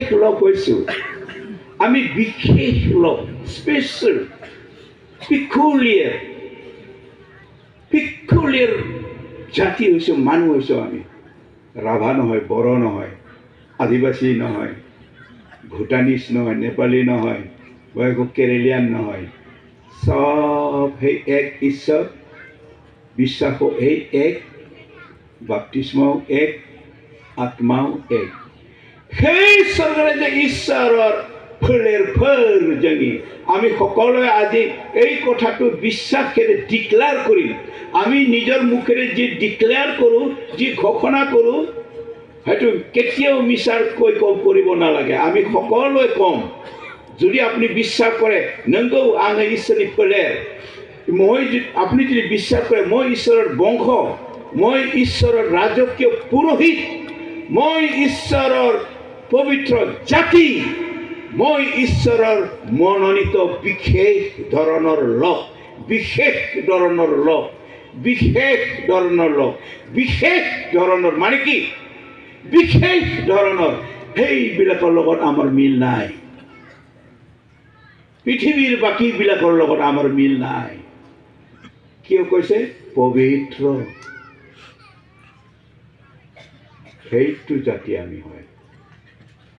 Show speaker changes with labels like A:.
A: লগ হৈছোঁ আমি বিশেষ লগ স্পেচিয়েল পিকুলিয়াৰ জাতি হৈছোঁ মানুহ হৈছোঁ আমি ৰাভা নহয় বড়ো নহয় আদিবাসী নহয় ভূটানিজ নহয় নেপালী নহয় বা একো কেৰেলিয়ান নহয় চব সেই এক ঈশ্বৰ বিশ্বাসো এই এক বাপ্তিস্মও এক আত্মাও এক সেই চৰকাৰে যে ঈশ্বৰৰ ফুলেৰ ফৰ জঙি আমি সকলোৱে আজি এই কথাটো বিশ্বাসেৰে ডিক্লেয়াৰ কৰিম আমি নিজৰ মুখেৰে যি ডিক্লেয়াৰ কৰোঁ যি ঘোষণা কৰোঁ সেইটো কেতিয়াও মিছাকৈ কৰিব নালাগে আমি সকলোৱে কম যদি আপুনি বিশ্বাস কৰে নংগौ আং ঈশ্বৰনী ফলেৰ মই আপুনি যদি বিশ্বাস কৰে মই ঈশ্বৰৰ বংশ মই ঈশ্বৰৰ ৰাজকীয় পুৰোহিত মই ঈশ্বৰৰ পবিত্ৰ জাতি মই ঈশ্বৰৰ মনোনীত বিশেষ ধৰণৰ লোক বিশেষ ধৰণৰ মানে কি বিশেষ ধৰণৰ সেইবিলাকৰ লগত আমাৰ মিল নাই পৃথিৱীৰ বাকীবিলাকৰ লগত আমাৰ মিল নাই কিয় কৈছে পবিত্ৰ সেইটো জাতি আমি হয়